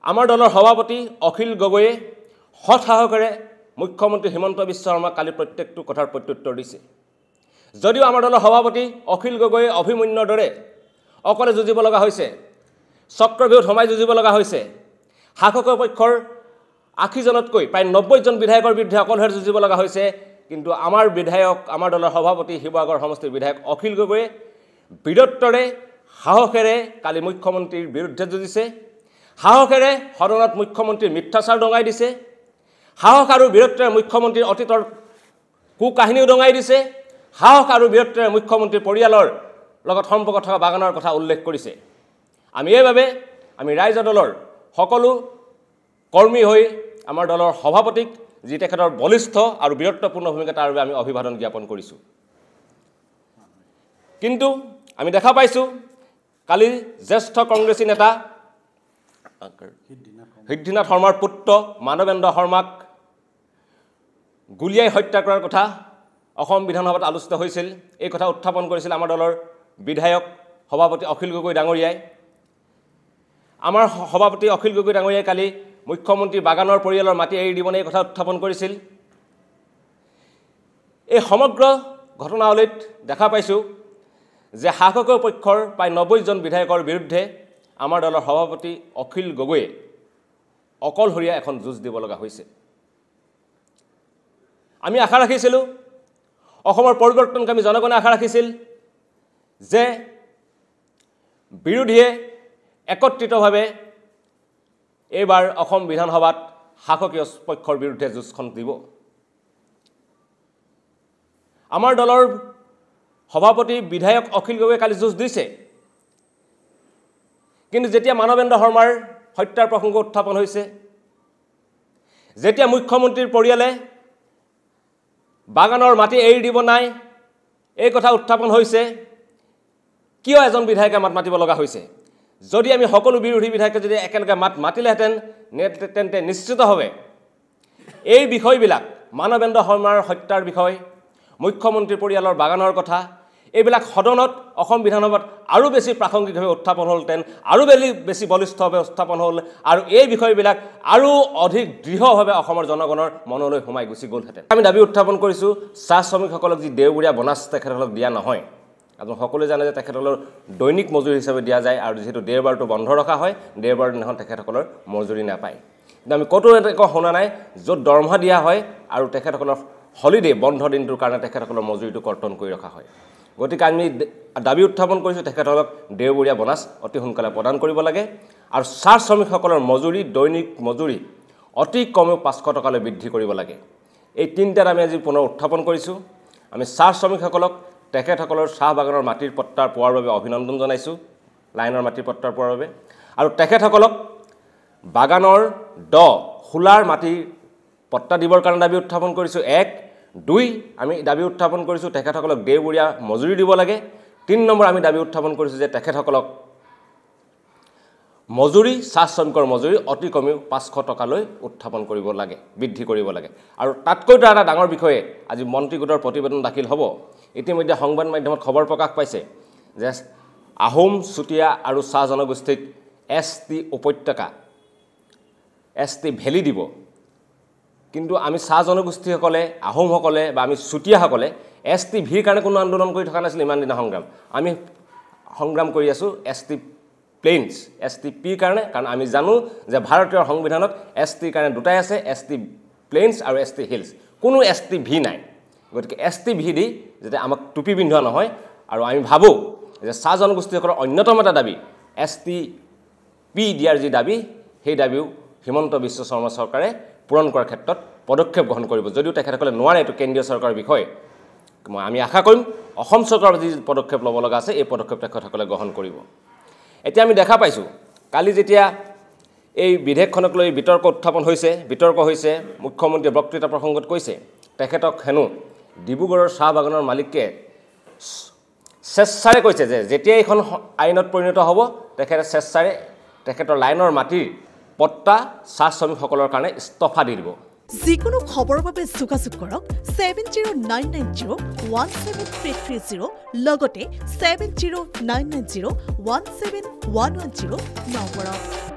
আমাৰ দলৰ সভাপতি অখিল গগৈয়ে সৎসাহসেৰে মুখ্যমন্ত্ৰী হিমন্ত বিশ্ব শৰ্মাক কালি প্ৰত্যেকটো কথাৰ প্ৰত্যুত্তৰ দিছে যদিও আমাৰ দলৰ সভাপতি অখিল গগৈয়ে অভিমন্যুৰ দৰে অকলে যুঁজিব লগা হৈছে চক্ৰবিহুত সমাই যুঁজিব লগা হৈছে শাসকৰ পক্ষৰ ৮০ জনতকৈ প্ৰায় ৯০ জন বিধায়কৰ বিৰুদ্ধে অকলশৰে যুঁজিব লগা হৈছে কিন্তু আমাৰ বিধায়ক আমাৰ দলৰ সভাপতি শিৱসাগৰ সমষ্টিৰ বিধায়ক অখিল গগৈয়ে বীৰত্বৰে সাহসেৰে কালি মুখ্যমন্ত্ৰীৰ বিৰুদ্ধে যুঁজিছে সাহসেৰে সদনত মুখ্যমন্ত্ৰীৰ মিথ্যাচাৰ দঙাই দিছে সাহস আৰু বীৰত্বৰে মুখ্যমন্ত্ৰীৰ অতীতৰ কুকাহিনীও দঙাই দিছে সাহস আৰু বীৰত্বৰে মুখ্যমন্ত্ৰীৰ পৰিয়ালৰ লগত সম্পৰ্ক থকা বাগানৰ কথা উল্লেখ কৰিছে আমি এইভাবে আমি ৰাইজ দলৰ সকলো কৰ্মী হৈ আমাৰ দলৰ সভাপতিক যি তেখেতৰ বলিষ্ঠ আৰু বীৰত্বপূৰ্ণ ভূমিকা তাৰ বাবে আমি অভিবাদন জ্ঞাপন কৰিছোঁ কিন্তু আমি দেখা পাইছোঁ কালি জ্যেষ্ঠ কংগ্ৰেছী নেতা সিদ্ধিনাথ শৰ্মাৰ পুত্ৰ মানৱেন্দ্ৰ শৰ্মাক গুলিয়াই হত্যা কৰাৰ কথা অসম বিধানসভাত আলোচিত হৈছিল এই কথা উত্থাপন কৰিছিল আমাৰ দলৰ বিধায়ক সভাপতি অখিল গগৈ ডাঙৰীয়াই আমাৰ সভাপতি অখিল গগৈ ডাঙৰীয়াই কালি মুখ্যমন্ত্ৰী বাগানৰ পৰিয়ালৰ মাটি এৰি দিবনে এই কথা উত্থাপন কৰিছিল এই সমগ্ৰ ঘটনাৱলীত দেখা পাইছোঁ যে শাসকৰ পক্ষৰ প্ৰায় ৯০ জন বিধায়কৰ বিৰুদ্ধে আমাৰ দলৰ সভাপতি অখিল গগৈয়ে অকলশৰীয়া এখন যুঁজ দিব লগা হৈছে আমি আশা ৰাখিছিলোঁ অসমৰ পৰিৱৰ্তনকামী জনগণে আশা ৰাখিছিল যে বিৰোধীয়ে একত্ৰিতভাৱে এইবাৰ অসম বিধানসভাত শাসকীয় পক্ষৰ বিৰুদ্ধে যুঁজখন দিব আমাৰ দলৰ সভাপতি বিধায়ক অখিল গগৈয়ে কালি যুঁজ দিছে কিন্তু যেতিয়া মানৱেন্দ্ৰ শৰ্মাৰ হত্যাৰ প্ৰসংগ উত্থাপন হৈছে যেতিয়া মুখ্যমন্ত্ৰীৰ পৰিয়ালে বাগানৰ মাটি এৰি দিব নাই এই কথা উত্থাপন হৈছে কিয় এজন বিধায়কে মাত মাতিব লগা হৈছে যদি আমি সকলো বিৰোধী বিধায়কে যদি একেলগে মাতিলেহেঁতেন তেন্তে নিশ্চিতভাৱে এই বিষয়বিলাক মানৱেন্দ্ৰ শৰ্মাৰ হত্যাৰ বিষয় মুখ্যমন্ত্ৰী পৰিয়ালৰ বাগানৰ কথা এইবিলাক সদনত অসম বিধানসভাত আৰু বেছি প্ৰাসংগিকভাৱে উত্থাপন হ'লহেঁতেন আৰু বেছি বলিষ্ঠভাৱে উত্থাপন হ'ল আৰু এই বিষয়বিলাক আৰু অধিক দৃঢ়ভাৱে অসমৰ জনগণৰ মনলৈ সোমাই গুচি গ'লহেঁতেন আমি দাবী উত্থাপন কৰিছোঁ চাহ শ্ৰমিকসকলক যি দেওবৰীয়া বনাছ তেখেতসকলক দিয়া নহয় আপুনি সকলোৱে জানে যে তেখেতসকলৰ দৈনিক মজুৰি হিচাপে দিয়া যায় আৰু যিহেতু দেওবাৰটো বন্ধ ৰখা হয় দেওবাৰ দিনাখন তেখেতসকলৰ মজুৰি নাপায় কিন্তু আমি ক'তো এনেকুৱা শুনা নাই য'ত দৰমহা দিয়া হয় আৰু তেখেতসকলৰ হলিডে বন্ধ দিনটোৰ কাৰণে তেখেতসকলৰ মজুৰিটো কৰ্তন কৰি ৰখা হয় গতিকে আমি দাবী উত্থাপন কৰিছোঁ তেখেতসকলক দেওবৰীয়া বনাছ অতি সোনকালে প্ৰদান কৰিব লাগে আৰু চাহ শ্ৰমিকসকলৰ মজুৰি দৈনিক মজুৰি অতি কমেও 500 টকালৈ বৃদ্ধি কৰিব লাগে এই তিনিটাত আমি আজি পুনৰ উত্থাপন কৰিছোঁ আমি চাহ শ্ৰমিকসকলক তেখেতসকলৰ চাহ বাগানৰ মাটিৰ পট্টাৰ পোৱাৰ বাবে অভিনন্দন জনাইছোঁ লাইনৰ মাটিৰ পট্টাৰ পোৱাৰ বাবে আৰু তেখেতসকলক বাগানৰ খোলাৰ মাটিৰ পট্টা দিবৰ কাৰণে দাবী উত্থাপন কৰিছোঁ 1 2 আমি দাবী উত্থাপন কৰিছোঁ তেখেতসকলক দেওবৰীয়া মজুৰি দিব লাগে 3 নম্বৰ আমি দাবী উত্থাপন কৰিছোঁ যে তেখেতসকলক মজুৰি চাহ শ্ৰমিকৰ মজুৰি অতি কমেও 500 টকালৈ উত্থাপন কৰিব লাগে বৃদ্ধি কৰিব লাগে আৰু তাতকৈও এটা ডাঙৰ বিষয়ে আজি মন্ত্ৰী গোটৰ প্ৰতিবেদন দাখিল হ'ব ইতিমধ্যে সংবাদ মাধ্যমত খবৰ প্ৰকাশ পাইছে যে আহোম চুতীয়া আৰু চাহ জনগোষ্ঠীক ST উপত্যকা ST ভেলি দিব কিন্তু আমি চাহ জনগোষ্ঠীসকলে আহোমসকলে বা আমি চুতীয়াসকলে ST ভিৰ কাৰণে কোনো আন্দোলন কৰি থকা নাছিল ইমান দিনা আমি সংগ্ৰাম কৰি আছোঁ ST প্লেইনছ ST P কাৰণে কাৰণ আমি জানো যে ভাৰতীয় সংবিধানত ST কাৰণে দুটাই আছে ST প্লেইনছ আৰু ST হিলছ কোনো ST ভি নাই গতিকে ST ভি দি যাতে আমাক টুপি পিন্ধোৱা নহয় আৰু আমি ভাবোঁ যে চাহ জনগোষ্ঠীসকলৰ অন্যতম এটা দাবী ST P দিয়াৰ যি দাবী সেই দাবীও হিমন্ত বিশ্ব শৰ্মা চৰকাৰে পূৰণ কৰাৰ ক্ষেত্ৰত পদক্ষেপ গ্ৰহণ কৰিব যদিও তেখেতসকলে নোৱাৰে এইটো কেন্দ্ৰীয় চৰকাৰৰ বিষয় আমি আশা কৰিম অসম চৰকাৰৰ যি পদক্ষেপ ল'ব লগা আছে এই পদক্ষেপ তেখেতসকলে গ্ৰহণ কৰিব এতিয়া আমি দেখা পাইছোঁ কালি যেতিয়া এই বিধেয়কখনক লৈ বিতৰ্ক উত্থাপন হৈছে মুখ্যমন্ত্ৰীয়ে বক্তৃতা প্ৰসংগত কৈছে তেখেতক হেনো ডিব্ৰুগড়ৰ চাহ বাগানৰ মালিকে স্বেচ্ছাৰে কৈছে যে যেতিয়া এইখন আইনত পৰিণত হ'ব তেখেতে স্বেচ্ছাৰে তেখেতৰ লাইনৰ মাটিৰ পট্টা চাহ শ্ৰমিকসকলৰ কাৰণে ইস্তফা দি দিব যিকোনো খবৰৰ বাবে যোগাযোগ কৰক 7099017330 লগতে 7099017110 নম্বৰত